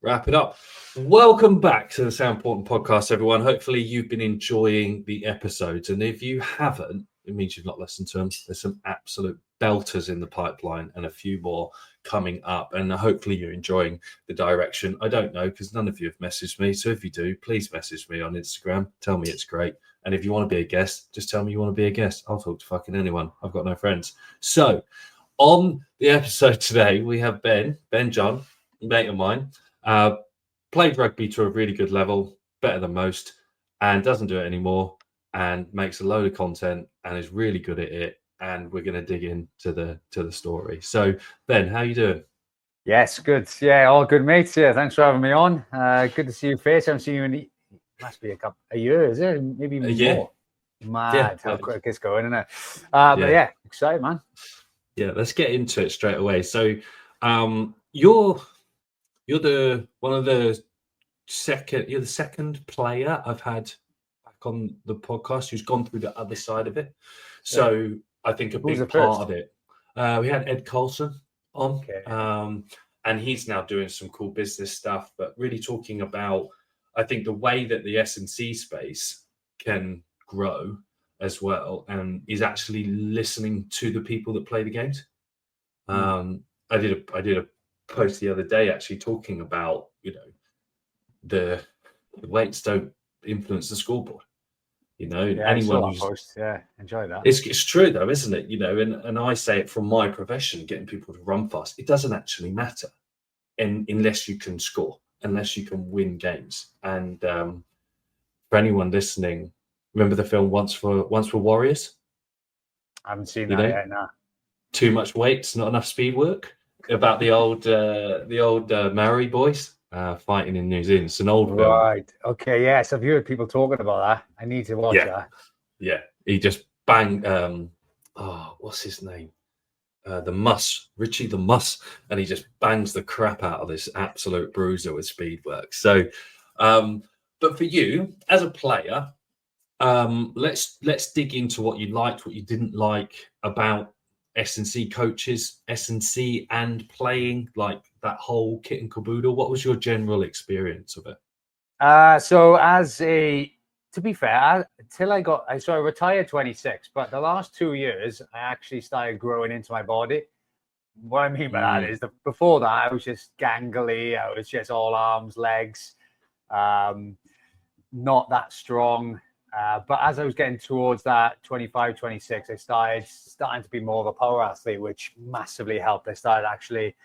Wrap it up. Welcome back to the Sound Important podcast, everyone. Hopefully you've been enjoying the episodes. And if you haven't, it means you've not listened to them. There's some absolute belters in the pipeline and a few more coming up. And hopefully you're enjoying the direction. I don't know, because none of you have messaged me. So if you do, please message me on Instagram. Tell me it's great. And if you want to be a guest, just tell me you want to be a guest. I'll talk to fucking anyone. I've got no friends. So on the episode today, we have Ben John, a mate of mine. Played rugby to a really good level, better than most, and doesn't do it anymore, and makes a load of content and is really good at it. And we're going to dig into the story. So, Ben, how you doing? Yes, good. Yeah, all good, mates. Yeah, thanks for having me on. Good to see you face. I'm seeing you in must be a year, is it? Maybe more. Mad how quick it's going, isn't it? But yeah, excited, man. Yeah, let's get into it straight away. So, you're the second player I've had back on the podcast who's gone through the other side of it. So I think a big part of it. We had Ed Colson on, and he's now doing some cool business stuff, but really talking about, I think, the way that the S&C space can grow as well, and is actually listening to the people that play the games. I did a post the other day actually talking about, the weights don't influence the scoreboard. Anyone who's enjoy that. It's true though, isn't it? And I say it from my profession, getting people to run fast. It doesn't actually matter, unless you can score, unless you can win games. And for anyone listening, remember the film Once Were Warriors? I haven't seen that yet. No. Too much weights, not enough speed work. About the old Maori boys fighting in New Zealand. It's an old film. Right. Okay. Yes, I've heard people talking about that. I need to watch that. Yeah. He just banged. What's his name? Richie the Muss, and he just bangs the crap out of this absolute bruiser with speed work. So, but for you as a player, let's dig into what you liked, what you didn't like about S&C coaches, S&C and playing, like that whole kit and caboodle. What was your general experience of it? To be fair, I retired 26, but the last 2 years, I actually started growing into my body. What I mean by that is that before that, I was just gangly. I was just all arms, legs, not that strong. But as I was getting towards that 25, 26, I starting to be more of a power athlete, which massively helped. I started actually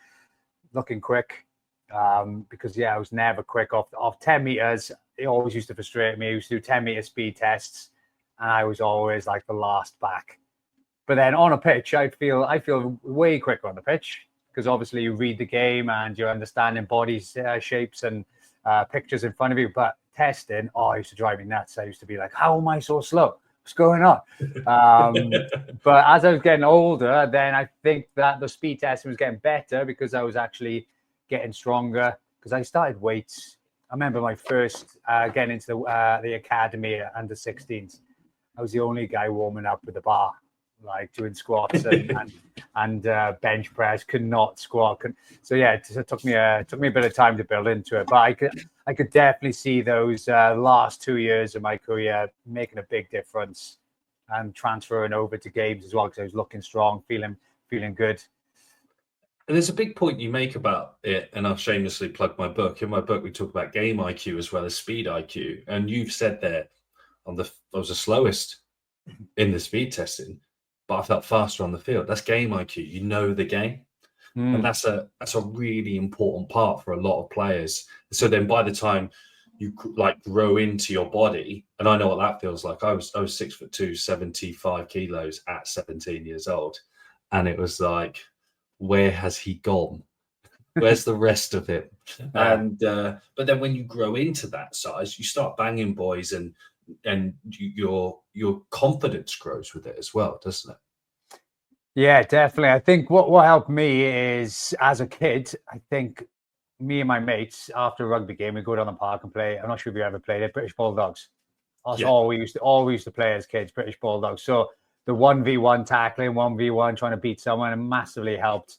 looking quick because, I was never quick off 10 meters. It always used to frustrate me. I used to do 10-meter speed tests, and I was always like the last back. But then on a pitch, I feel way quicker on the pitch because obviously you read the game and you're understanding body shapes and pictures in front of you. But testing, it used to drive me nuts. I used to be like, how am I so slow? What's going on? But as I was getting older, then I think that the speed testing was getting better because I was actually getting stronger because I started weights. I remember my first getting into the academy under 16s. I was the only guy warming up with the bar, like doing squats and bench press. Could not squat. So it took me a bit of time to build into it. But I could definitely see those last 2 years of my career making a big difference and transferring over to games as well because I was looking strong, feeling good. And there's a big point you make about it, and I'll shamelessly plug my book. In my book, we talk about game IQ as well as speed IQ. And you've said there, I was the slowest in the speed testing, but I felt faster on the field. That's game IQ. You know the game. And that's a really important part for a lot of players. So then by the time you like grow into your body, and I know what that feels like. I was 6'2", 75 kilos at 17 years old. And it was like, where has he gone? Where's the rest of him? And but then when you grow into that size, you start banging boys, and your confidence grows with it as well, doesn't it? Yeah, definitely. I think what helped me is as a kid, I think me and my mates after a rugby game, we go down the park and play. I'm not sure if you ever played it, British Bulldogs. That's all we used to play as kids, British Bulldogs. So the 1v1 tackling, 1v1 trying to beat someone, and massively helped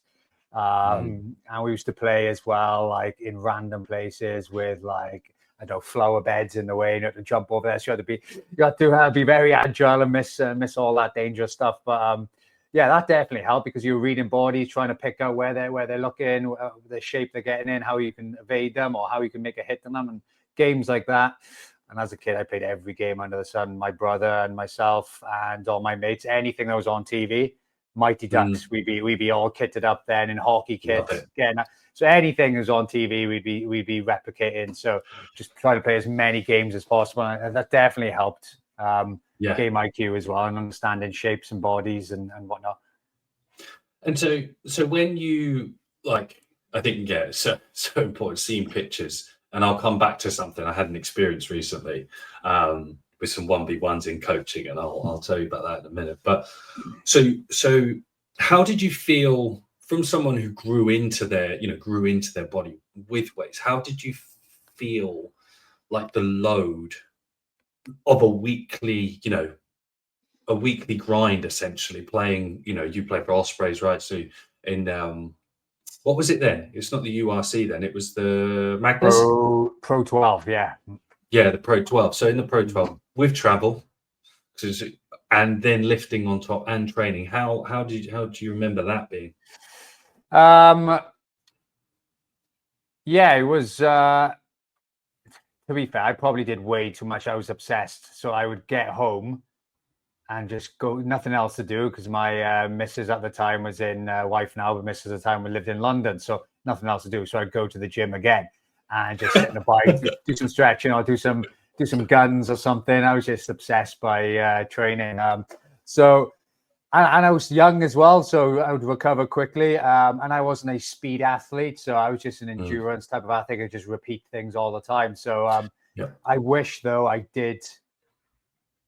And we used to play as well, like in random places with like, I don't know, flower beds in the way, and you had to jump over there. So you had to be very agile and miss all that dangerous stuff. But yeah, that definitely helped because you're reading bodies, trying to pick out where they're looking, the shape they're getting in, how you can evade them or how you can make a hit on them, and games like that. And as a kid, I played every game under the sun. My brother and myself and all my mates, anything that was on TV, Mighty Ducks. We'd be all kitted up then in hockey kits. Again, so anything that was on TV, we'd be replicating. So just try to play as many games as possible, and that definitely helped. Game IQ as well, and understanding shapes and bodies and whatnot. And so when you like, I think it's so important seeing pictures. And I'll come back to something I had an experience recently with some 1v1s in coaching, and I'll tell you about that in a minute. But so how did you feel from someone who grew into their body with weights? How did you feel like the load of a weekly grind, essentially playing? You play for Ospreys, right? So in what was it then? It's not the URC then. It was the Magnus? Pro 12, yeah. Yeah, the Pro 12. So in the Pro 12, with travel, and then lifting on top and training, how do you remember that being? Yeah, it was, to be fair, I probably did way too much. I was obsessed. So I would get home and just go, nothing else to do, because my missus at the time was wife now, but missus at the time we lived in London, so nothing else to do. So I'd go to the gym again and just sit in the bike, do some stretching, or do some guns or something. I was just obsessed by training. So I was young as well, so I would recover quickly. And I wasn't a speed athlete, so I was just an endurance type of athlete. I just repeat things all the time. So I wish, though, I did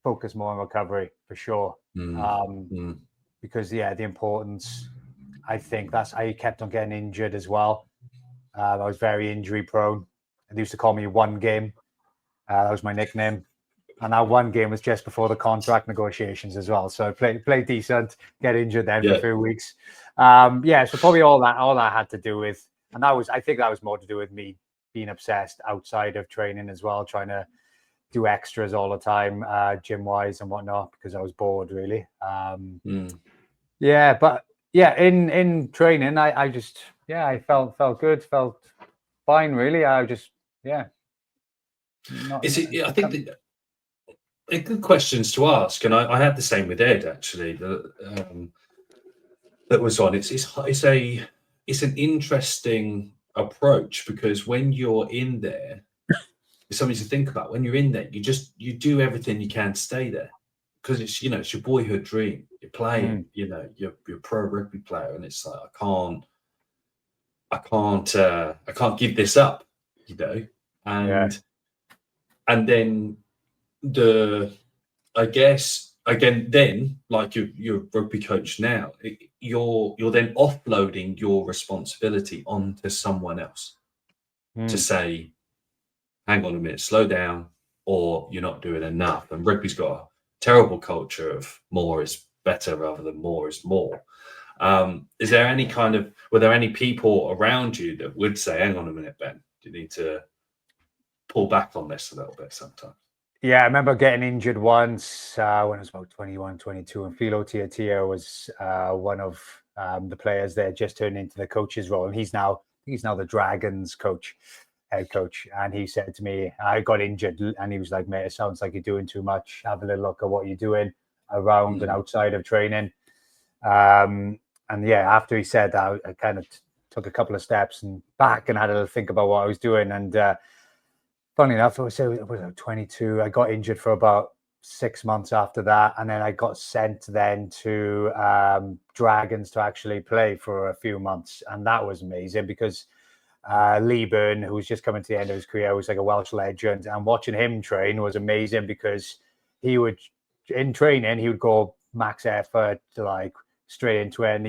focus more on recovery for sure. Because the importance, I think I kept on getting injured as well. I was very injury prone. They used to call me One Game. That was my nickname. And that one game was just before the contract negotiations as well. So I played decent, get injured then for a few weeks. So probably all that had to do with, and I think that was more to do with me being obsessed outside of training as well, trying to do extras all the time, gym wise and whatnot, because I was bored really. But in training, I just I felt good, felt fine really. I just I think that they're good questions to ask, and I had the same with Ed actually. That was on. It's an interesting approach, because when you're in there, it's something to think about. When you're in there, you do everything you can to stay there, because it's it's your boyhood dream. You're playing, you're a pro rugby player, and it's like I can't give this up, and then I guess again, then like you're a rugby coach now, you're then offloading your responsibility onto someone else to say, hang on a minute, slow down, or you're not doing enough. And rugby's got a terrible culture of more is better rather than more is more. Were there any people around you that would say, hang on a minute, Ben, you need to pull back on this a little bit sometimes? Yeah, I remember getting injured once when I was about 21, 22, and Philo Tiatia was one of the players there, just turned into the coach's role. And he's now the Dragons head coach. And he said to me, I got injured, and he was like, mate, it sounds like you're doing too much. Have a little look at what you're doing around and outside of training. And after he said that, I kind of took a couple of steps and back and had a think about what I was doing. And funny enough, I was 22. I got injured for about 6 months after that, and then I got sent then to Dragons to actually play for a few months, and that was amazing because Lee Byrne, who was just coming to the end of his career, was like a Welsh legend, and watching him train was amazing because he would go max effort, like straight into it, and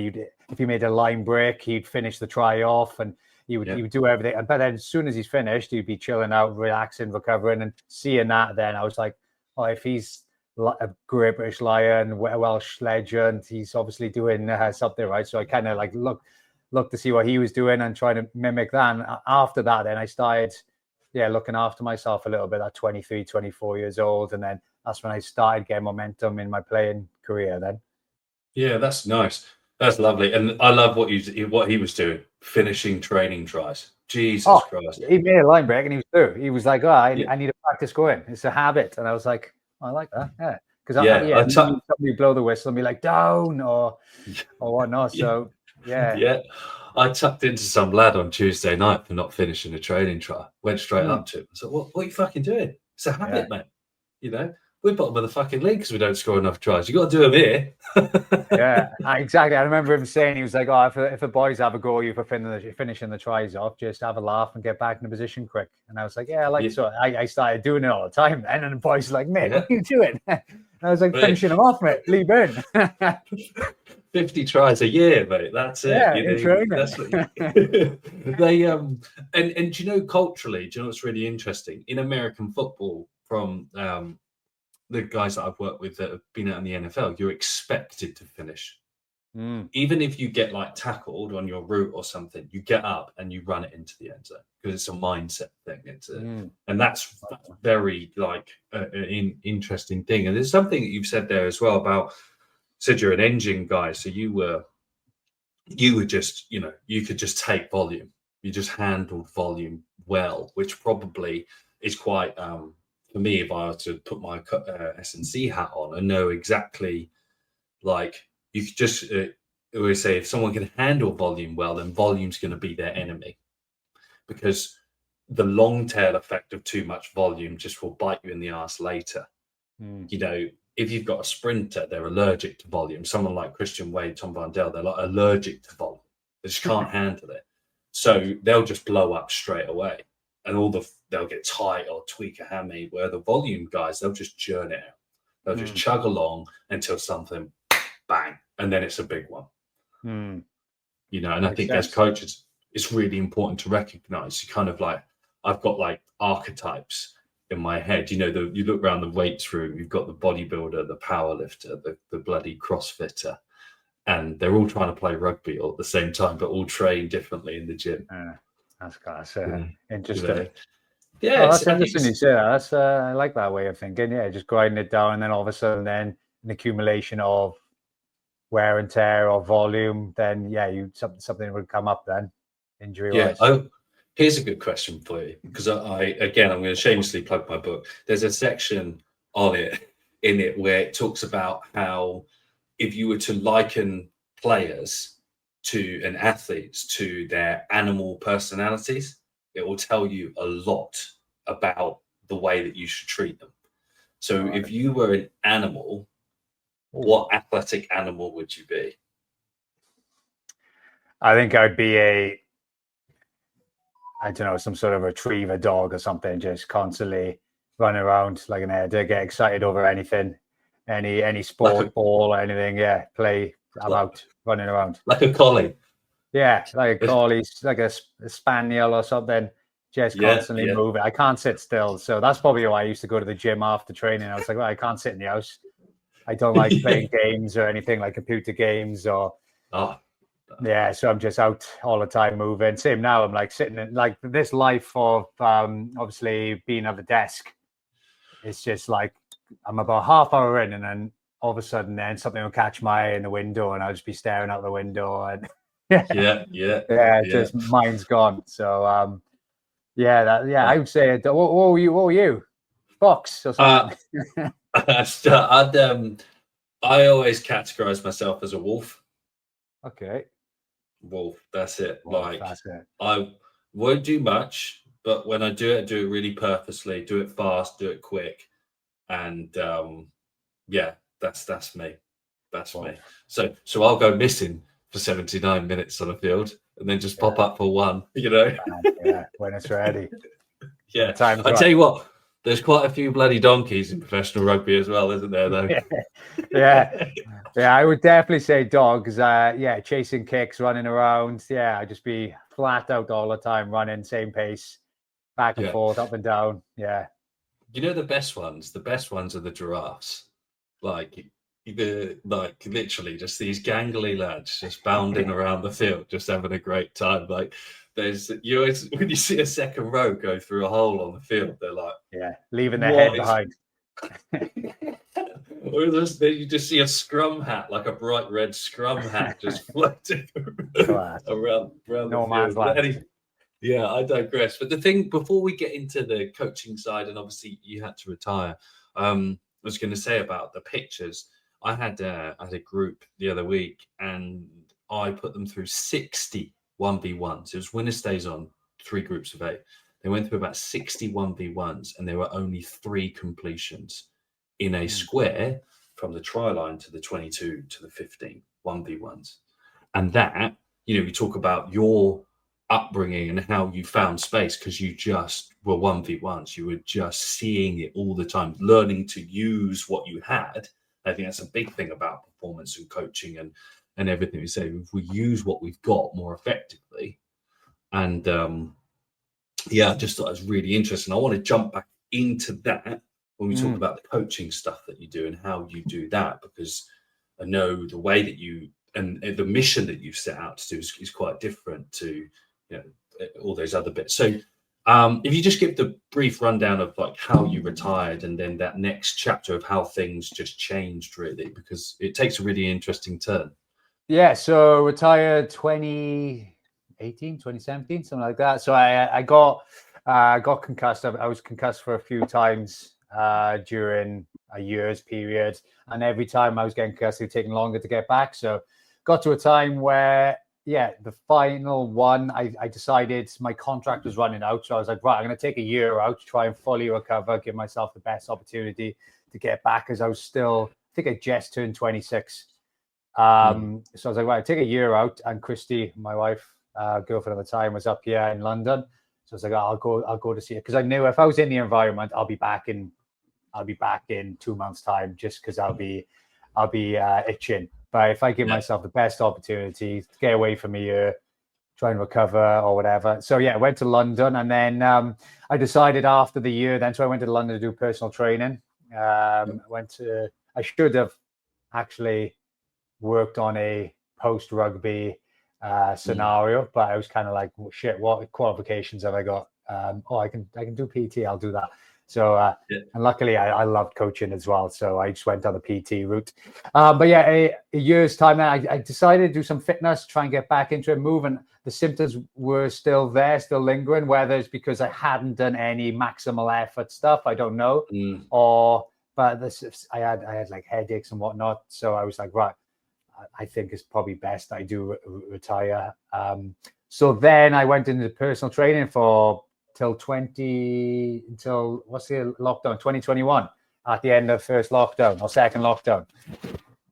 if he made a line break, he'd finish the try off, and he would do everything. But then as soon as he's finished, he'd be chilling out, relaxing, recovering. And seeing that, then I was like, oh, if he's a Great British Lion, a Welsh legend, he's obviously doing something right. So I kind of like look to see what he was doing and try to mimic that. And after that, then I started, looking after myself a little bit at 23, 24 years old. And then that's when I started getting momentum in my playing career then. Yeah, that's nice. That's lovely. And I love what he was doing, finishing training tries. Jesus Christ. He made a line break and he was through. He was like, I need to practice going. It's a habit. And I was like, I like that. Yeah. Because somebody blow the whistle and be like, down or whatnot. So, yeah. Yeah. I tucked into some lad on Tuesday night for not finishing a training try. Went straight up to him. I said, what are you fucking doing? It's a habit, mate. You know, we're bottom of the fucking league because we don't score enough tries. You got to do them here. Yeah, exactly. I remember him saying, he was like, if the boys have a go at you for finishing the tries off, just have a laugh and get back in the position quick. And I was like, so I started doing it all the time then. And the boys were like, mate, what are you doing? And I was like, finishing them off, mate. Leave in. 50 tries a year, mate. That's it. Yeah, that's what they and do you know, culturally, do you know what's really interesting? In American football, from the guys that I've worked with that have been out in the NFL, you're expected to finish. Even if you get like tackled on your route or something, you get up and you run it into the end zone because it's a mindset thing. And that's very like an interesting thing. And there's something that you've said there as well about, said you're an engine guy, so you were just, you could just take volume. You just handled volume well, which probably is quite for me, if I were to put my S&C hat on and know exactly, like, you could just always say, if someone can handle volume well, then volume's going to be their enemy, because the long tail effect of too much volume just will bite you in the ass later. If you've got a sprinter, they're allergic to volume. Someone like Christian Wade, Tom Van Dale, they're like allergic to volume. They just can't handle it. So they'll just blow up straight away. And they'll get tight or tweak a hammy, where the volume guys, they'll just churn it out. They'll just chug along until something, bang, and then it's a big one. And I think as coaches, it's really important to recognize, you kind of like, I've got like archetypes in my head. You look around the weights room, you've got the bodybuilder, the powerlifter, the bloody crossfitter, and they're all trying to play rugby all at the same time, but all train differently in the gym. That's interesting. Yeah, that's interesting you say that. I like that way of thinking. Yeah, just grinding it down, and then all of a sudden, then an accumulation of wear and tear or volume. Then something would come up then, injury-wise. Here's a good question for you, because I'm going to shamelessly plug my book. There's a section in it where it talks about how, if you were to liken players and athletes to their animal personalities, it will tell you a lot about the way that you should treat them. So if you were an animal, what athletic animal would you be? I think I'd be some sort of retriever dog or something, just constantly running around like an editor, get excited over anything, any sport, ball or anything. Yeah, play. I'm out running around. Like a collie. Yeah, like a collie, like a spaniel or something, just constantly moving. I can't sit still. So that's probably why I used to go to the gym after training. I was like, well, I can't sit in the house. I don't like playing games or anything like computer games or... Yeah, so I'm just out all the time moving. Same now, I'm like sitting in like this life of obviously being at the desk. It's just like I'm about half hour in, and then all of a sudden then something will catch my eye in the window and I'll just be staring out the window and just mind's gone. So I would say, what were you? Fox or something? I always categorize myself as a wolf. Okay. Wolf, that's it. That's it. I won't do much, but when I do it really purposely, do it fast, do it quick. And that's me. That's me. So I'll go missing for 79 minutes on the field and then just pop up for one, when it's ready. I tell you what, there's quite a few bloody donkeys in professional rugby as well, isn't there, though? I would definitely say dog, because chasing kicks, running around. I'd just be flat out all the time, running same pace, back and forth, up and down. The best ones are the giraffes. Like, like literally just these gangly lads just bounding around the field, just having a great time. Like you always, when you see a second row go through a hole on the field, they're like, leaving their head behind. Or you just see a scrum hat, like a bright red scrum hat, just floating around no the man's field. land. Yeah, I digress. But the thing, before we get into the coaching side, and obviously you had to retire, I was going to say about the pictures. I had a group the other week, and I put them through 60 1v1s. It was winner stays on 3 groups of 8. They went through about 60 1v1s, and there were only 3 completions in a square from the try line to the 22 to the 15 1v1s. And that, we talk about your upbringing and how you found space because you just were 1v1s. You were just seeing it all the time, learning to use what you had. I think that's a big thing about performance and coaching and everything we say. If we use what we've got more effectively. And I just thought it was really interesting. I want to jump back into that when we talk about the coaching stuff that you do and how you do that, because I know the way that you and the mission that you've set out to do is quite different to all those other bits. So if you just give the brief rundown of like how you retired and then that next chapter of how things just changed, really, because it takes a really interesting turn. Yeah, so retired 2018, 2017, something like that. So I got concussed. I was concussed for a few times during a year's period, and every time I was getting concussed, it was taking longer to get back. So got to a time where the final one, I decided my contract was running out. So I was like, right, I'm going to take a year out, try and fully recover, give myself the best opportunity to get back, as I was still, I think I just turned 26. So I was like, right, take a year out. And Christy, my wife, girlfriend at the time, was up here in London. So I was like, I'll go to see her, because I knew if I was in the environment, I'll be back in 2 months' time, just because I'll be itching. But if I give myself the best opportunity to get away from here, try and recover or whatever. So I went to London, and then I decided after the year then, so I went to London to do personal training. I should have actually worked on a post-rugby scenario, but I was kind of like, well, shit, what qualifications have I got? I can do PT, I'll do that. So, and luckily I loved coaching as well. So I just went down the PT route. But a year's time then, I decided to do some fitness, try and get back into it, move. And the symptoms were still there, still lingering, whether it's because I hadn't done any maximal effort stuff, I don't know. But I had like headaches and whatnot. So I was like, right, I think it's probably best I do retire. So then I went into personal training till what's the lockdown, 2021, at the end of first lockdown or second lockdown.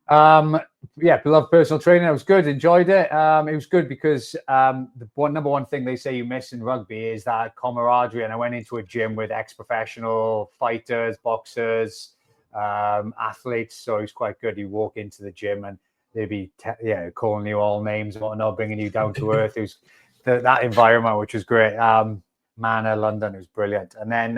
Beloved personal training. It was good, enjoyed it. It was good because the number one thing they say you miss in rugby is that camaraderie. And I went into a gym with ex-professional fighters, boxers, athletes. So it was quite good. You walk into the gym and they'd be calling you all names and whatnot, bringing you down to earth. It was that environment, which was great. Manor, London, it was brilliant. And then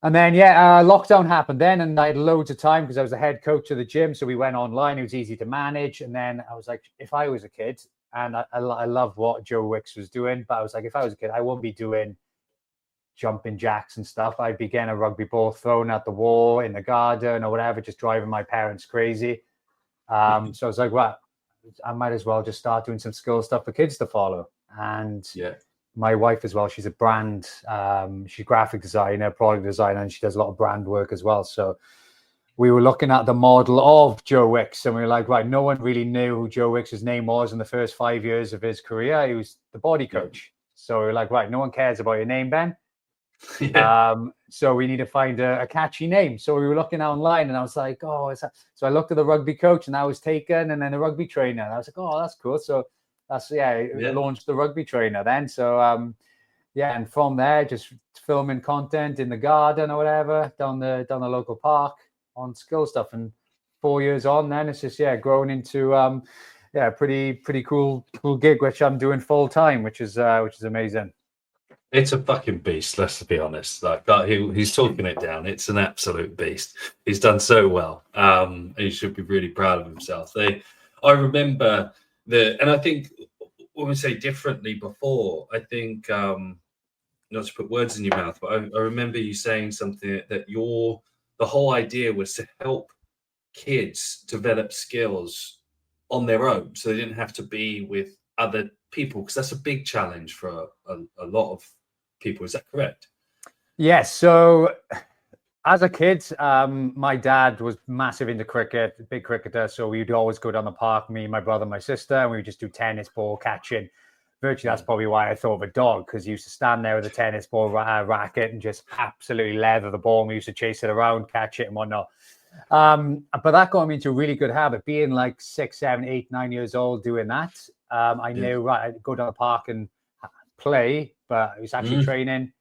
lockdown happened then, and I had loads of time because I was the head coach of the gym, so we went online. It was easy to manage. And then I was like, if I was a kid, and I love what Joe Wicks was doing, but I was like, if I was a kid, I won't be doing jumping jacks and stuff. I'd be getting a rugby ball thrown at the wall in the garden or whatever, just driving my parents crazy. So I was like, well, I might as well just start doing some skill stuff for kids to follow. And my wife as well, she's a brand, she's graphic designer, product designer, and she does a lot of brand work as well. So we were looking at the model of Joe Wicks, and we were like, right, no one really knew who Joe Wicks' name was in the first 5 years of his career. He was the body coach. So we were like, right, no one cares about your name, Ben. So we need to find a catchy name. So we were looking online, and I was like, oh, is that? So I looked at the rugby coach, and that was taken, and then the rugby trainer. And I was like, oh, that's cool. So launched the Rugby Trainer then. So and from there, just filming content in the garden or whatever, down the local park on skill stuff. And 4 years on, then it's just grown into pretty cool gig, which I'm doing full time, which is amazing. It's a fucking beast, let's be honest. Like he's talking it down. It's an absolute beast. He's done so well. He should be really proud of himself. I remember and I think when we say differently before, I think not to put words in your mouth, but I remember you saying something that the whole idea was to help kids develop skills on their own, so they didn't have to be with other people, because that's a big challenge for a lot of people. Is that correct? Yes. So as a kid, my dad was massive into cricket, big cricketer. So we'd always go down the park, me, my brother, my sister, and we would just do tennis, ball catching. Virtually, that's probably why I thought of a dog, because he used to stand there with a tennis ball racket and just absolutely leather the ball. And we used to chase it around, catch it and whatnot. But that got me into a really good habit. Being like 6, 7, 8, 9 years old doing that, I knew, right, I'd go down the park and play, but it was actually training.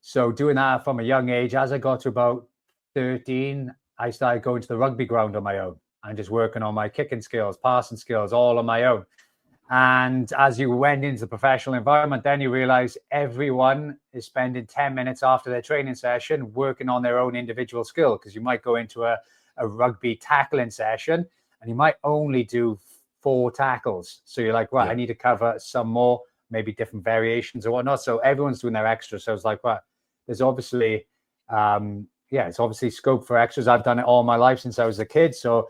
So doing that from a young age, as I got to about 13, I started going to the rugby ground on my own and just working on my kicking skills, passing skills, all on my own. And as you went into the professional environment, then you realize everyone is spending 10 minutes after their training session working on their own individual skill, because you might go into a rugby tackling session and you might only do 4 tackles. So you're like, right, I need to cover some more, maybe different variations or whatnot. So everyone's doing their extra. So it's like, right, there's obviously, it's obviously scope for extras. I've done it all my life since I was a kid. So,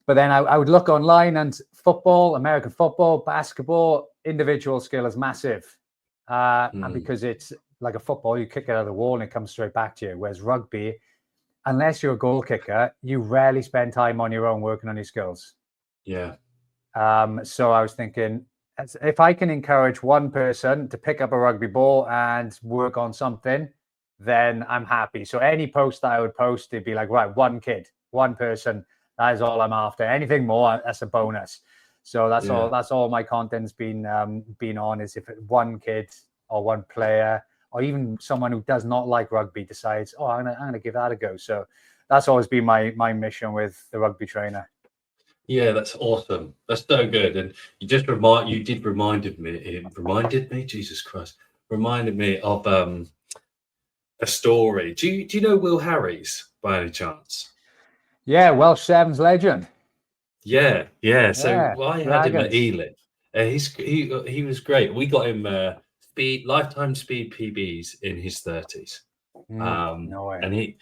but then I would look online, and football, American football, basketball, individual skill is massive. And because it's like a football, you kick it out of the wall and it comes straight back to you. Whereas rugby, unless you're a goal kicker, you rarely spend time on your own working on your skills. Yeah. So I was thinking, if I can encourage one person to pick up a rugby ball and work on something, then I'm happy. So any post that I would post, it'd be like, right, one kid, one person. That is all I'm after. Anything more, that's a bonus. So that's all. That's all my content's been on. Is if one kid or one player or even someone who does not like rugby decides, oh, I'm gonna give that a go. So that's always been my mission with the Rugby Trainer. Yeah, that's awesome. That's so good. And you reminded me, Jesus Christ, reminded me of a story. Do you know Will Harries by any chance? Yeah, Welsh Sevens legend. Yeah. So I had him at Dragons. Ealing. He was great. We got him lifetime speed PBs in his 30s. No way. And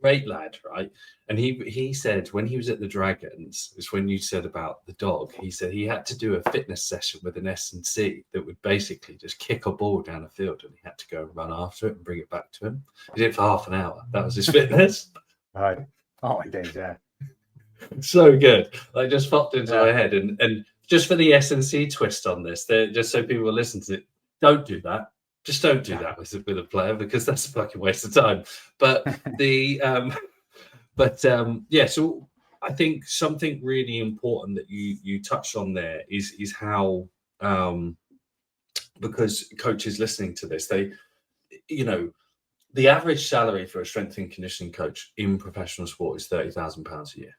great lad, right? And he said when he was at the Dragons, it's when you said about the dog, he said he had to do a fitness session with an S&C that would basically just kick a ball down a field, and he had to go and run after it and bring it back to him. He did it for half an hour. That was his fitness. Right. Oh my days, yeah. So good. Like, just popped into my head. And just for the S&C twist on this, just so people listen to it, don't do that. Just don't do that with a player, because that's a fucking waste of time. But so I think something really important that you touched on there is how because coaches listening to this, they, the average salary for a strength and conditioning coach in professional sport is £30,000 a year.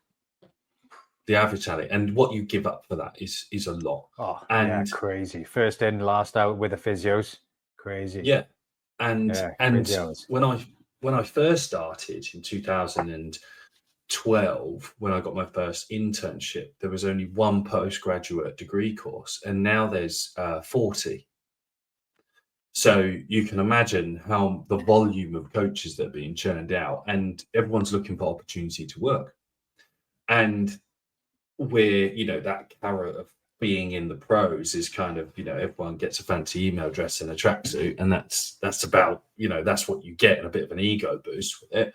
The average salary, and what you give up for that is a lot. Oh, and crazy. First in, last out with the physios. Crazy. Yeah. And when I first started in 2012, when I got my first internship, there was only one postgraduate degree course, and now there's 40. So you can imagine how the volume of coaches that are being churned out, and everyone's looking for opportunity to work. And we're, that carrot of being in the pros is kind of, everyone gets a fancy email address and a tracksuit, and that's about, that's what you get, and a bit of an ego boost with it.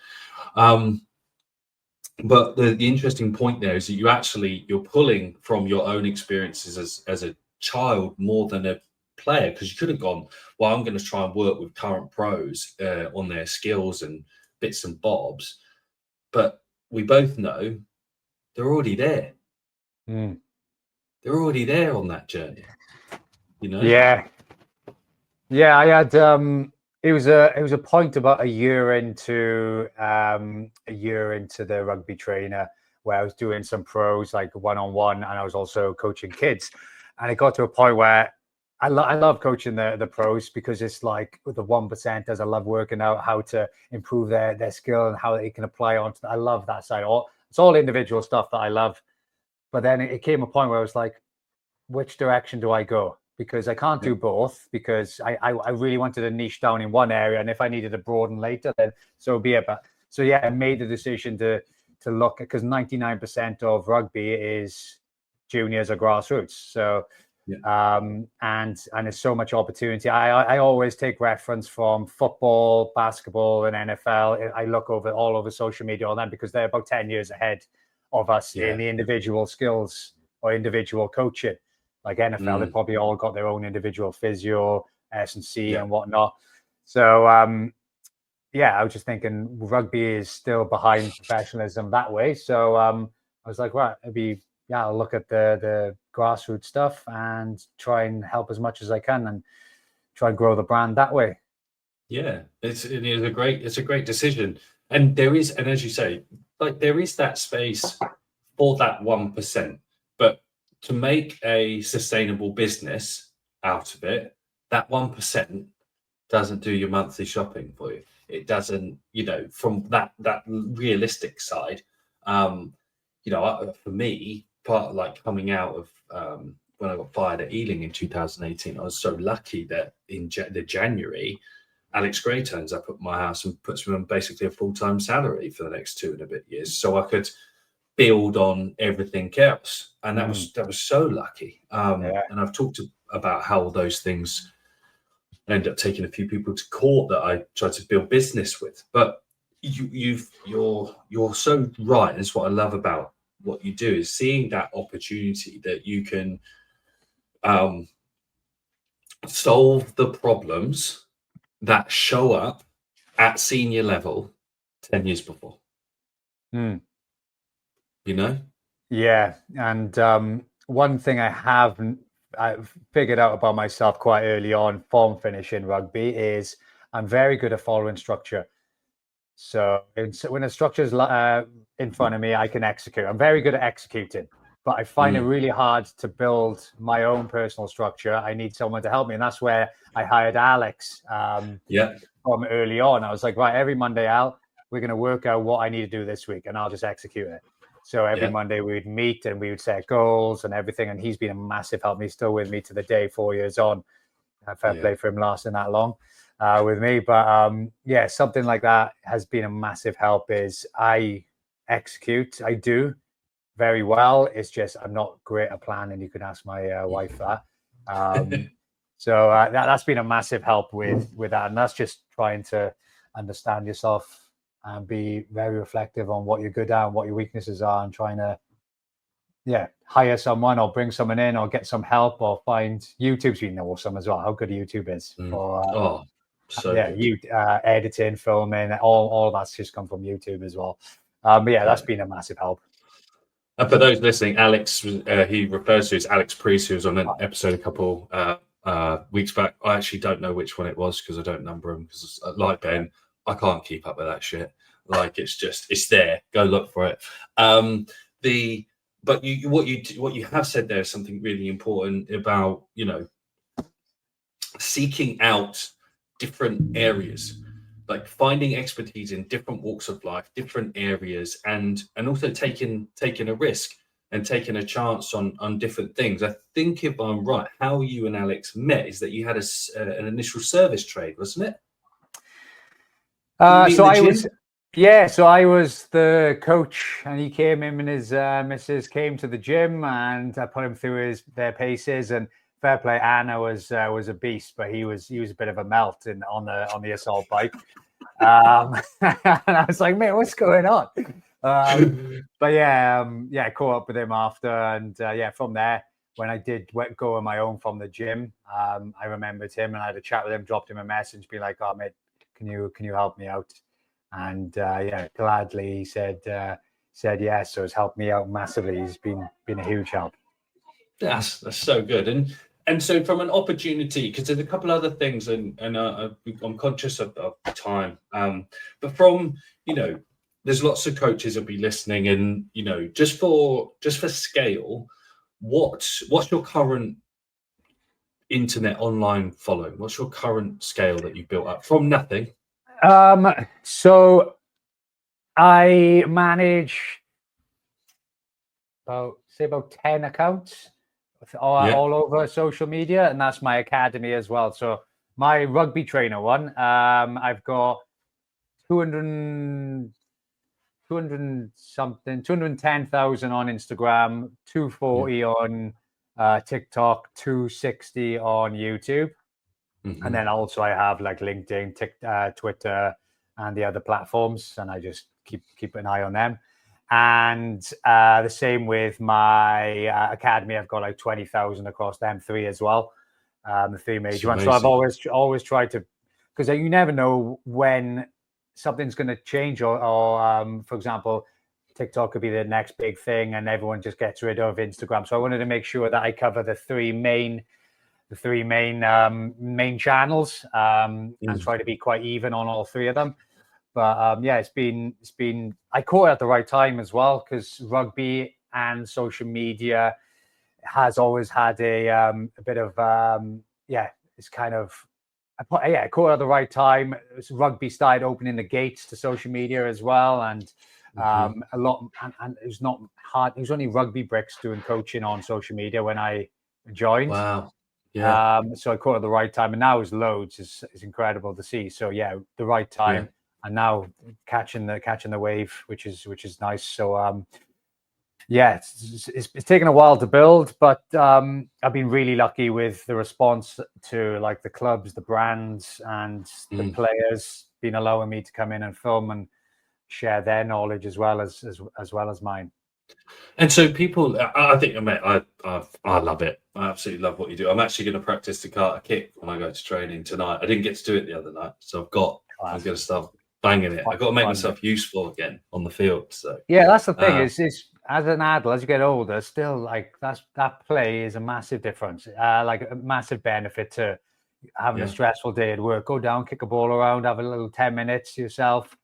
But the interesting point there is that you're pulling from your own experiences as a child more than a player, because you could have gone, well, I'm going to try and work with current pros on their skills and bits and bobs, but we both know they're already there. They're already there on that journey, Yeah, I had it was a point about a year into the Rugby Trainer, where I was doing some pros, like one-on-one, and I was also coaching kids, and it got to a point where I love coaching the pros, because it's like with the 1%ers, I love working out how to improve their skill and how they can apply onto. I love that side. It's all individual stuff that I love. But then it came a point where I was like, which direction do I go? Because I can't do both, because I really wanted to niche down in one area. And if I needed to broaden later, then so be it. But so, yeah, I made the decision to look at, because 99% of rugby is juniors or grassroots. So, and there's so much opportunity. I always take reference from football, basketball, and NFL. I look all over social media on them, because they're about 10 years ahead of us in the individual skills or individual coaching. Like NFL, they probably all got their own individual physio, S&C and whatnot. So, I was just thinking rugby is still behind professionalism that way. So I was like, right, I'll look at the grassroots stuff and try and help as much as I can and try and grow the brand that way. Yeah, it's a great decision. And as you say, like, there is that space for that 1%, but to make a sustainable business out of it, that 1% doesn't do your monthly shopping for you. It doesn't, from that realistic side. For me, part like coming out of when I got fired at Ealing in 2018, I was so lucky that in the January, Alex Gray turns up at my house and puts me on basically a full-time salary for the next 2 and a bit years, so I could build on everything else. And that was so lucky. And I've talked about how those things end up taking a few people to court that I tried to build business with. But you're so right. It's what I love about what you do, is seeing that opportunity that you can solve the problems that show up at senior level 10 years before. Yeah. And one thing I've figured out about myself quite early on, form finishing rugby, is I'm very good at following structure. So when a structure is in front of me, I can execute. I'm very good at executing, but I find it really hard to build my own personal structure. I need someone to help me. And that's where I hired Alex from early on. I was like, right, every Monday, Al, we're going to work out what I need to do this week, and I'll just execute it. So every Monday we would meet and we would set goals and everything. And he's been a massive help. He's still with me to the day, 4 years on. Fair play for him lasting that long with me. But something like that has been a massive help. Is I execute. I do very well. It's just I'm not great at planning. You can ask my wife that. So that's been a massive help with that. And that's just trying to understand yourself and be very reflective on what you're good at and what your weaknesses are, and trying to hire someone or bring someone in or get some help or find YouTube's been awesome as well. How good YouTube is for editing, filming, all of that's just come from YouTube as well. That's been a massive help. And for those listening, Alex, he refers to as Alex Priest, who was on an episode a couple weeks back. I actually don't know which one it was because I don't number them, because like Ben, I can't keep up with that shit. Like, it's there. Go look for it. But what you have said there is something really important about, seeking out different areas, like finding expertise in different walks of life, different areas, and also taking a risk and taking a chance on different things. I think, if I'm right, how you and Alex met is that you had an initial service trade, wasn't it? So I was the coach, and he came in, and his missus came to the gym, and I put him through their paces. And fair play, Anna was a beast, but he was a bit of a melt on the assault bike. And I was like, mate, what's going on? I caught up with him after, and from there, when I did go on my own from the gym, I remembered him, and I had a chat with him, dropped him a message, be like, oh mate, can you help me out? And gladly he said yes. So it's helped me out massively. He's been a huge help. That's so good. And so from an opportunity, because there's a couple other things, and I'm conscious of time, but from, there's lots of coaches that'll be listening, and just for scale, what's your current internet online following? What's your current scale that you've built up from nothing? So I manage about 10 accounts all over social media, and that's my academy as well. So my rugby trainer one, I've got 210,000 on Instagram, 240 on TikTok, 260 on YouTube. And then also I have like LinkedIn, Twitter, and the other platforms, and I just keep an eye on them. And the same with my academy. I've got like 20,000 across them three as well, the three major ones. So I've always tried to, because you never know when something's going to change, or for example, TikTok could be the next big thing, and everyone just gets rid of Instagram. So I wanted to make sure that I cover the three main channels, and try to be quite even on all three of them. But yeah, it's been I caught it at the right time as well, because rugby and social media has always had a bit of it's kind of I caught it at the right time. Rugby started opening the gates to social media as well, and a lot, and it was not hard. It was only Rugby Bricks doing coaching on social media when I joined. Wow. Yeah. So I caught it at the right time, and now it's loads. It's incredible to see. So yeah, the right time, and now catching the wave, which is nice. So yeah, it's taken a while to build, but I've been really lucky with the response to like the clubs, the brands, and the players been allowing me to come in and film and share their knowledge as well as mine. And so people, I think, mate, I love it. I absolutely love what you do. I'm actually going to practice the Carter kick when I go to training tonight. I didn't get to do it the other night, so I'm going to start banging it. I've got to make myself useful again on the field. So yeah, that's the thing. Is as an adult, as you get older, still like that play is a massive difference. Like a massive benefit to having a stressful day at work. Go down, kick a ball around, have a little 10 minutes to yourself.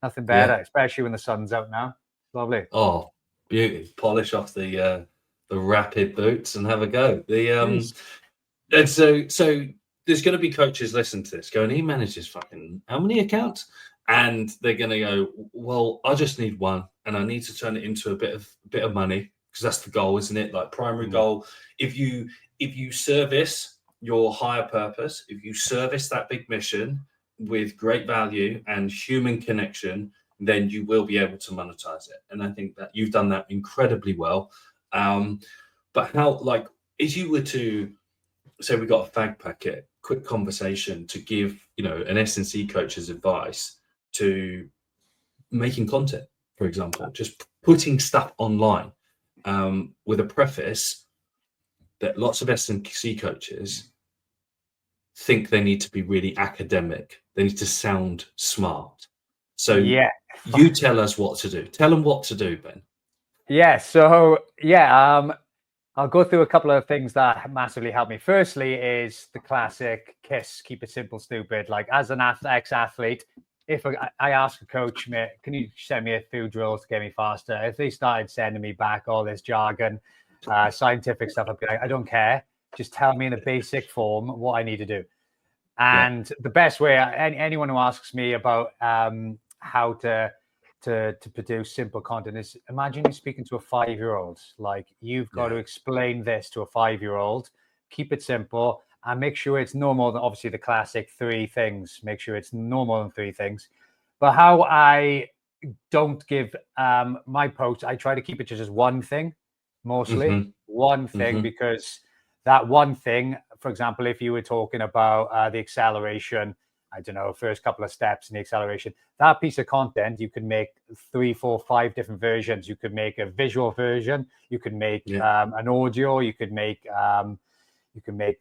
Nothing better, especially when the sun's out now. Lovely. Oh, beauty. Polish off the rapid boots and have a go. And so there's going to be coaches listen to this going, he manages fucking how many accounts? And they're going to go, well, I just need one, and I need to turn it into a bit of money, because that's the goal, isn't it? Like primary goal. If you service your higher purpose, if you service that big mission with great value and human connection, then you will be able to monetize it. And I think that you've done that incredibly well. But how, like, if you were to say we got a fag packet, quick conversation to give, an S&C coach's advice to making content, for example, just putting stuff online, with a preface that lots of S&C coaches think they need to be really academic. They need to sound smart. So you tell us what to do. Tell them what to do, Ben. Yeah. So I'll go through a couple of things that massively helped me. Firstly is the classic KISS, keep it simple, stupid. Like as an ex-athlete, if I ask a coach, mate, can you send me a few drills to get me faster? If they started sending me back all this jargon, scientific stuff, I'd be like, I don't care. Just tell me in a basic form what I need to do. And the best way, anyone who asks me about how to produce simple content is, imagine you're speaking to a 5-year-old. Like, you've got to explain this to a 5-year-old, keep it simple, and make sure it's no more than, obviously, the classic 3 things. Make sure it's no more than 3 things. But how I don't give my posts, I try to keep it to just one thing, mostly. One thing, because that one thing, for example, if you were talking about the acceleration, I don't know, first couple of steps in the acceleration, that piece of content, you could make 3, 4, 5 different versions. You could make a visual version. You could make an audio. You could make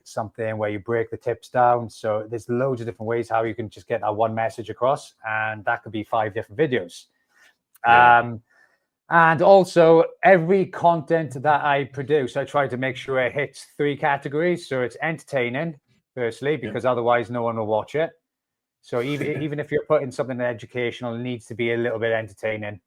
something where you break the tips down. So there's loads of different ways how you can just get that one message across, and that could be 5 different videos. And also, every content that I produce, I try to make sure it hits 3 categories. So it's entertaining, firstly, because otherwise no one will watch it. So even if you're putting something educational, it needs to be a little bit entertaining.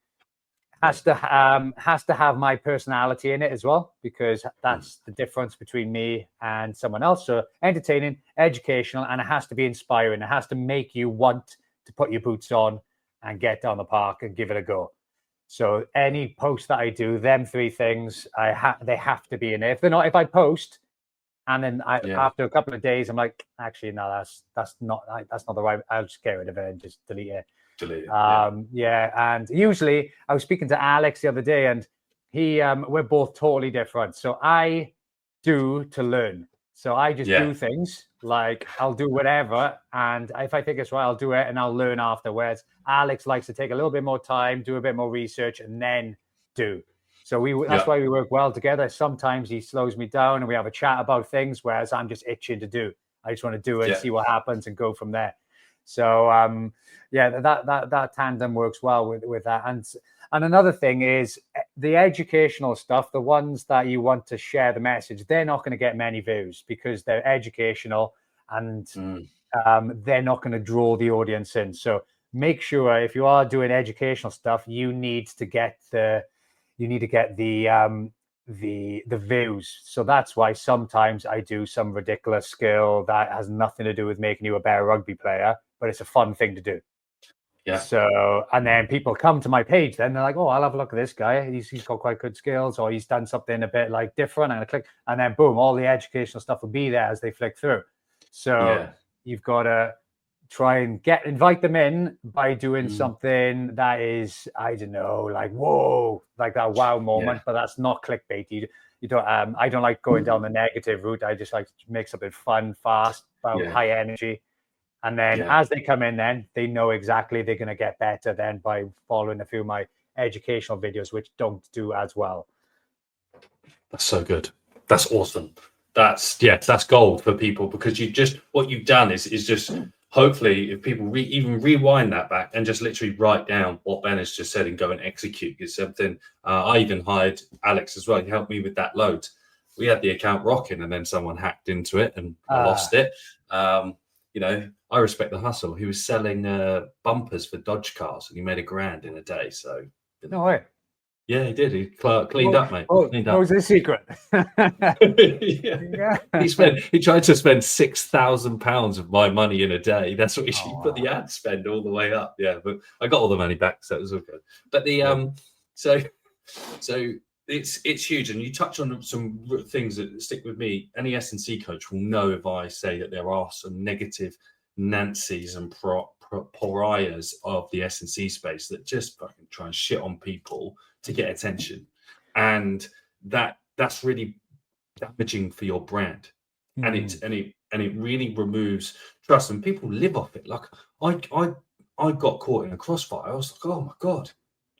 has to have my personality in it as well, because that's the difference between me and someone else. So entertaining, educational, and it has to be inspiring. It has to make you want to put your boots on and get down the park and give it a go. So any post that I do, them three things, they have to be in there. If they're not, if I post and then after a couple of days, I'm like, actually, no, that's not the right. I'll just get rid of it and just delete it. And usually I was speaking to Alex the other day, and we're both totally different. So I do to learn. So I just do things, like I'll do whatever, and if I think it's right, I'll do it and I'll learn afterwards. Alex likes to take a little bit more time, do a bit more research, and then do. So that's why we work well together. Sometimes he slows me down and we have a chat about things, whereas I'm just itching to do. I just want to do it, see what happens, and go from there. So that tandem works well with that. And another thing is the educational stuff, the ones that you want to share the message, they're not going to get many views because they're educational, and they're not going to draw the audience in. So make sure if you are doing educational stuff, you need to get the views. So that's why sometimes I do some ridiculous skill that has nothing to do with making you a better rugby player, but it's a fun thing to do. Yeah. So, and then people come to my page, then they're like, oh, I'll have a look at this guy. He's got quite good skills, or he's done something a bit like different. And I click, and then boom, all the educational stuff will be there as they flick through. So you've got to try and invite them in by doing something that is, I don't know, like, whoa, like that wow moment, but that's not clickbait. You don't, I don't like going down the negative route. I just like to make something fun, fast, about high energy. And then as they come in, then they know exactly they're going to get better then by following a few of my educational videos, which don't do as well. That's so good. That's awesome. That's gold for people, because what you've done is just, hopefully if people even rewind that back and just literally write down what Ben has just said and go and execute. It's something, I even hired Alex as well. He helped me with that load. We had the account rocking and then someone hacked into it and I lost it. I respect the hustle. He was selling bumpers for Dodge cars and he made $1,000 in a day. So no way. Yeah, he did. He cleaned up, mate. Cleaned up. What was his secret? He tried to spend £6,000 of my money in a day. That's what he put the ad spend all the way up. Yeah, but I got all the money back, so it was all good. But so it's huge, and you touch on some things that stick with me. Any S&C coach will know if I say that there are some negative Nancys and pariahs of the S&C space that just fucking try and shit on people to get attention, and that's really damaging for your brand. And it really removes trust, and people live off it. Like I got caught in a crossfire. I was like, oh my god,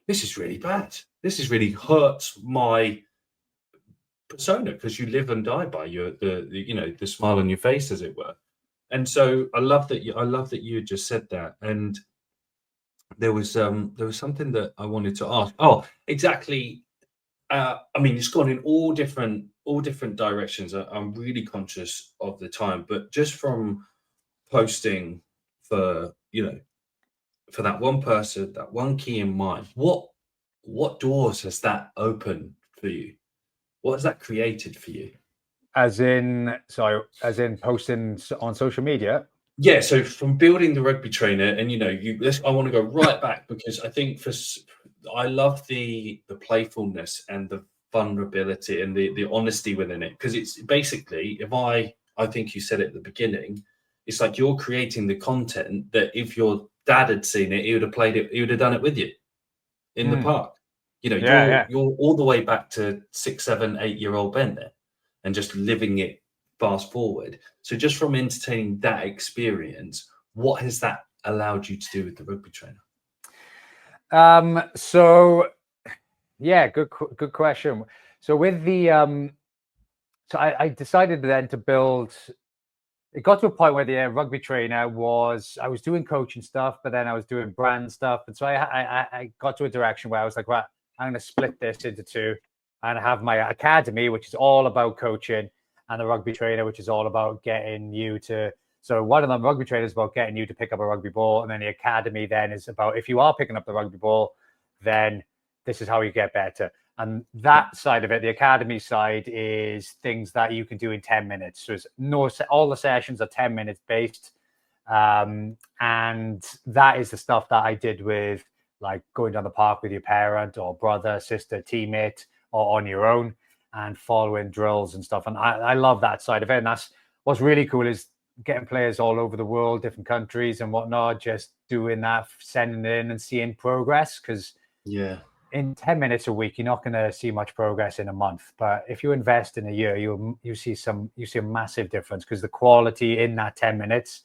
this is really bad. This is really hurts my persona, because you live and die by the smile on your face, as it were. And so I love that you just said that. And there was something that I wanted to ask. Oh, exactly. I mean, it's gone in all different directions. I'm really conscious of the time, but just from posting for that one person, that one key in mind, what doors has that opened for you? What has that created for you? As in posting on social media? Yeah, so from building the Rugby Trainer, and I want to go right back, because I think I love the playfulness and the vulnerability and the honesty within it, because it's basically, I think you said it at the beginning, it's like you're creating the content that if your dad had seen it, he would have played it, he would have done it with you in the park. You're all the way back to 6, 7, 8-year-old Ben there, and just living it fast forward. So just from entertaining that experience, what has that allowed you to do with the Rugby Trainer? Good question. So with the I decided then to build. It got to a point where the Rugby Trainer I was doing coaching stuff, but then I was doing brand stuff, and so I got to a direction where I was like, right, I'm going to split this into two, and have my academy, which is all about coaching, and the Rugby Trainer, which is all about getting you to. So one of them, Rugby Trainer, is about getting you to pick up a rugby ball, and then the academy then is about, if you are picking up the rugby ball, then this is how you get better. And that side of it, the academy side, is things that you can do in 10 minutes. So all the sessions are 10 minutes based. And that is the stuff that I did with, like, going down the park with your parent or brother, sister, teammate, or on your own, and following drills and stuff. And I love that side of it. And that's what's really cool, is getting players all over the world, different countries and whatnot, just doing that, sending it in and seeing progress. Because in 10 minutes a week, you're not going to see much progress in a month. But if you invest in a year, you see a massive difference, because the quality in that 10 minutes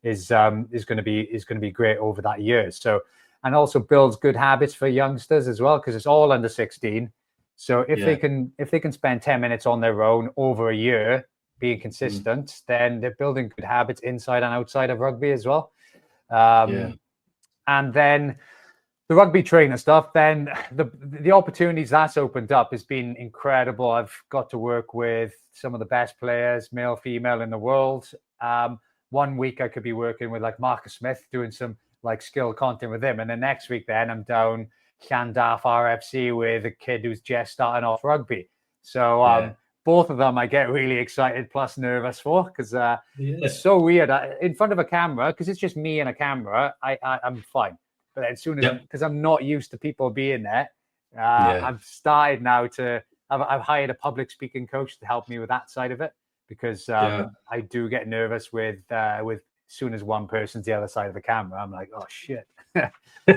is going to be great over that year. So, and also builds good habits for youngsters as well, because it's all under 16. So if they can spend 10 minutes on their own over a year being consistent, then they're building good habits inside and outside of rugby as well. And then the rugby trainer stuff, then the opportunities that's opened up has been incredible. I've got to work with some of the best players, male, female, in the world. 1 week I could be working with, like, Marcus Smith, doing some, like, skill content with him, and the next week then I'm down Llandaff RFC with a kid who's just starting off rugby. So both of them I get really excited plus nervous for, because it's so weird in front of a camera, because it's just me and a camera. I'm fine, but then as soon as because I'm not used to people being there, I've started now to I've hired a public speaking coach to help me with that side of it, because I do get nervous with as soon as one person's the other side of the camera. I'm like, oh shit.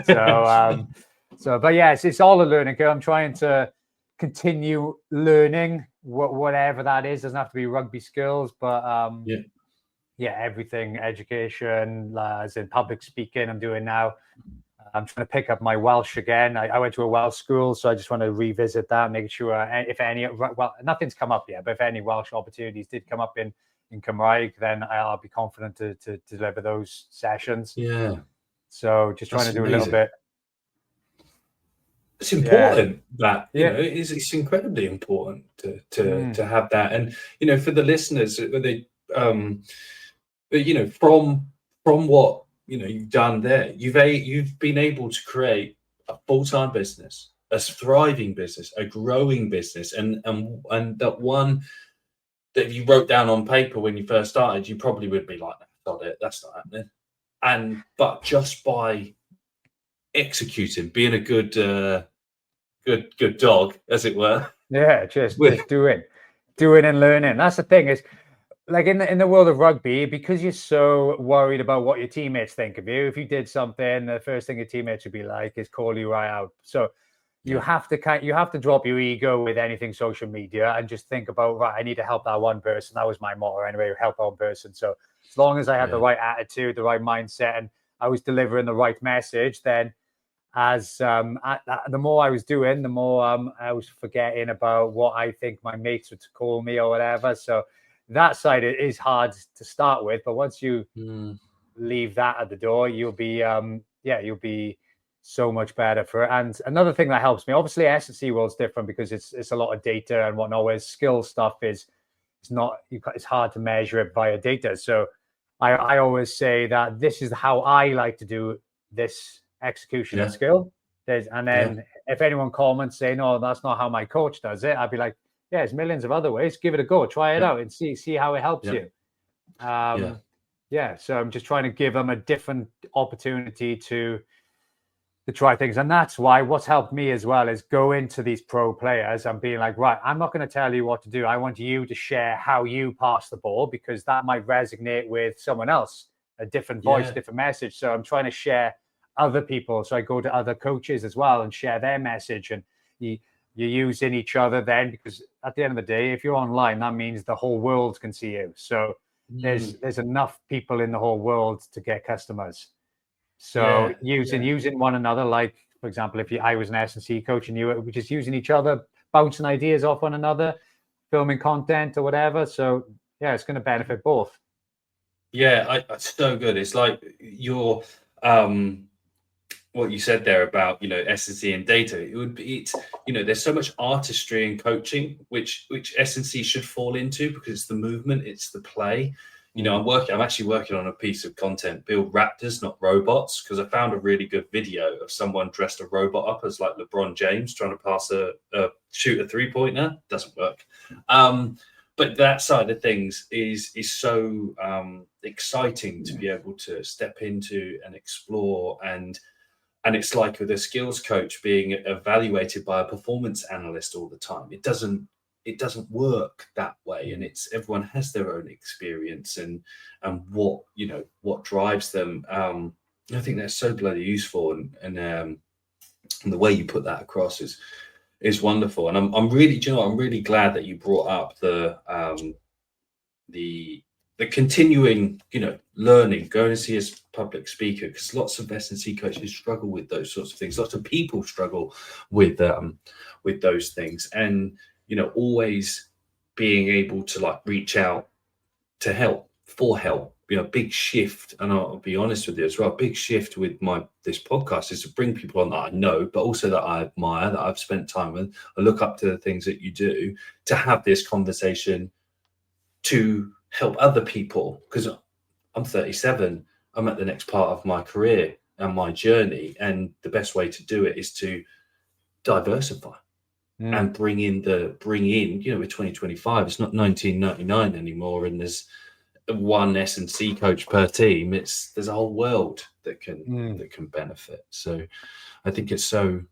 So but yeah, it's all a learning curve. I'm trying to continue learning whatever that is. Doesn't have to be rugby skills, but everything, education, as in public speaking, I'm doing now. I'm trying to pick up my Welsh again. I went to a Welsh school, so I just want to revisit that, making sure if any, well, nothing's come up yet, but if any Welsh opportunities did come up in Cymraeg, then I'll be confident to deliver those sessions. Yeah. So just trying to do a little bit. It's important that, you know, it's incredibly important to have that. And, you know, for the listeners, they, you know, from what, you know, you've done there, you've been able to create a full-time business, a thriving business, a growing business, and that one that if you wrote down on paper when you first started, you probably would be like, that's not happening. But just by executing, being a good dog, as it were. Yeah, just doing and learning. That's the thing, is, like, in the world of rugby, because you're so worried about what your teammates think of you, if you did something, the first thing your teammates would be like is call you right out. So you have to drop your ego with anything social media and just think about, right, I need to help that one person. That was my motto anyway, help one person. So as long as I had the right attitude, the right mindset, and I was delivering the right message, then the more I was doing, the more I was forgetting about what I think my mates would call me or whatever. So that side is hard to start with, but once you leave that at the door, you'll be so much better for it. And another thing that helps me, obviously S&C world's different because it's a lot of data and whatnot, whereas skill stuff it's hard to measure it via data. So I always say that this is how I like to do this execution and skill. And then if anyone comments saying, no, that's not how my coach does it, I'd be like, there's millions of other ways. Give it a go. Try it out and see how it helps you. So I'm just trying to give them a different opportunity to try things. And that's why what's helped me as well is go into these pro players and being like, right, I'm not going to tell you what to do. I want you to share how you pass the ball, because that might resonate with someone else, a different voice, different message. So I'm trying to share other people. So I go to other coaches as well and share their message, and you're using each other then, because at the end of the day, if you're online, that means the whole world can see you. So there's enough people in the whole world to get customers. So using one another, like, for example, if I was an S&C coach and you were just using each other, bouncing ideas off one another, filming content or whatever. So it's going to benefit both. It's so good. It's like your what you said there about, S&C and data. There's so much artistry in coaching, which S&C should fall into, because it's the movement, it's the play. You know, I'm actually working on a piece of content, build raptors, not robots, because I found a really good video of someone dressed a robot up as like LeBron James trying to pass shoot a 3-pointer. Doesn't work. But that side of things is so exciting to be able to step into and explore. And it's like with a skills coach being evaluated by a performance analyst all the time. It doesn't work that way, and it's everyone has their own experience and what drives them. I think that's so bloody useful, and the way you put that across is wonderful. And I'm really, I'm really glad that you brought up the continuing, learning, going to see a public speaker, because lots of S&C coaches struggle with those sorts of things. Lots of people struggle with those things, and always being able to like reach out to help, for help. Big shift, and I'll be honest with you as well, big shift with this podcast is to bring people on that I know, but also that I admire, that I've spent time with. I look up to the things that you do, to have this conversation to help other people, because I'm 37. I'm at the next part of my career and my journey, and the best way to do it is to diversify and bring in, with 2025, it's not 1999 anymore, and there's one S&C coach per team. There's a whole world that can benefit. So I think it's so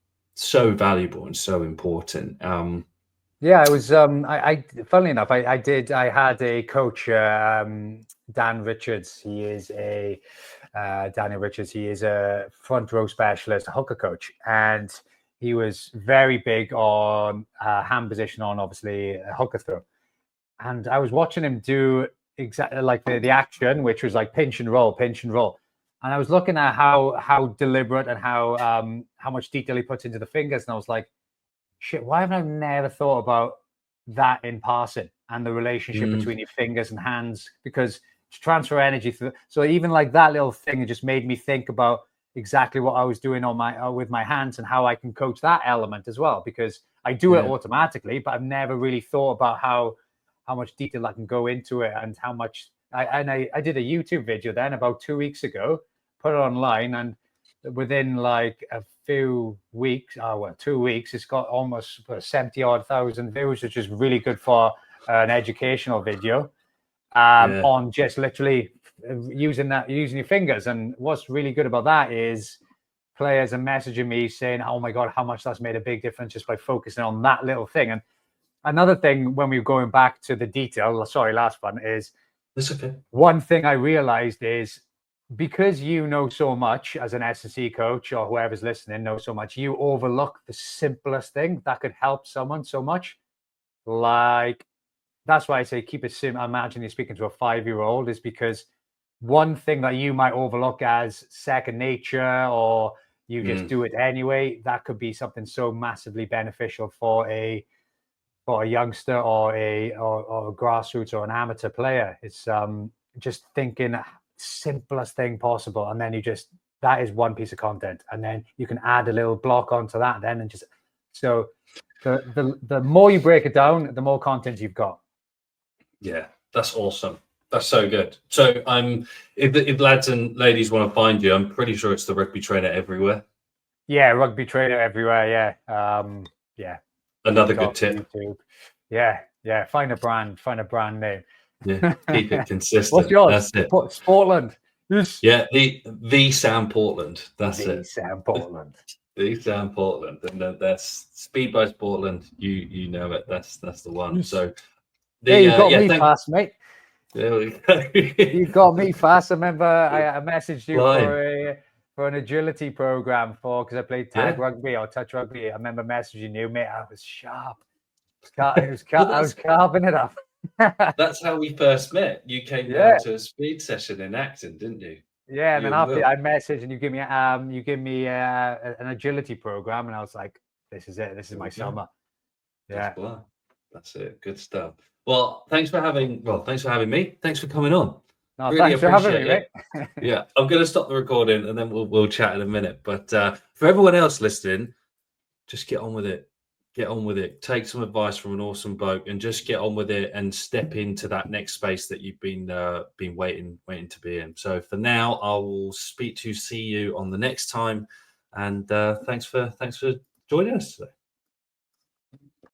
valuable and so important. Yeah, I was. Funnily enough, I had a coach, Dan Richards. He is Daniel Richards. He is a front row specialist, a hooker coach, and he was very big on hand position, on obviously a hooker throw. And I was watching him do exactly like the action, which was like pinch and roll. And I was looking at how deliberate and how much detail he puts into the fingers, and I was like, shit, why have I never thought about that in passing and the relationship between your fingers and hands? Because to transfer energy through. So even like that little thing, it just made me think about exactly what I was doing with my hands and how I can coach that element as well, because I do it automatically, but I've never really thought about how much detail I can go into it, and how much I did a YouTube video then about 2 weeks ago, put it online, and within like a few weeks, 2 weeks, it's got almost 70,000 views, which is really good for an educational video on just literally using your fingers. And what's really good about that is players are messaging me saying, oh my God, how much that's made a big difference just by focusing on that little thing. And another thing, when we were going back to the detail, last one, is that's okay. One thing I realized is, because you know so much as an S&C coach, or whoever's listening knows so much, you overlook the simplest thing that could help someone so much. Like, that's why I say keep it simple. Imagine you're speaking to a 5-year-old, is because one thing that you might overlook as second nature, or you just do it anyway, that could be something so massively beneficial for a youngster or a grassroots or an amateur player. It's just thinking simplest thing possible, and then that is one piece of content, and then you can add a little block onto that then, and just so the more you break it down, the more content you've got. Yeah, that's awesome. That's so good. So if lads and ladies want to find you, I'm pretty sure it's the Rugby Trainer everywhere. Yeah, Rugby Trainer everywhere. Yeah. Another good tip. YouTube. Yeah. Find a brand name. Yeah, keep it consistent. What's yours? That's it. Portland. Yeah, the Sam Portland. That's it. Sam Portland. The Sam Portland, and that's Speed by Portland. You know it. That's the one. So you got me fast, mate. There we go. You got me fast. I remember I messaged you for an agility program because I played tag rugby or touch rugby. I remember messaging you, mate. I was sharp. I was carving it up. That's how we first met. You came down to a speed session in Acton, didn't you? Yeah, and then after I messaged and you give me an agility program, and I was like, this is it. This is my summer. Yeah, that's it. Good stuff. Well, thanks for having me. Thanks for coming on. No, really thanks for having me, mate. Yeah, I'm going to stop the recording and then we'll chat in a minute. But for everyone else listening, just get on with it. get on with it. Take some advice from an awesome bloke and just get on with it and step into that next space that you've been waiting to be in. So for now, I will see you on the next time. And thanks for joining us today.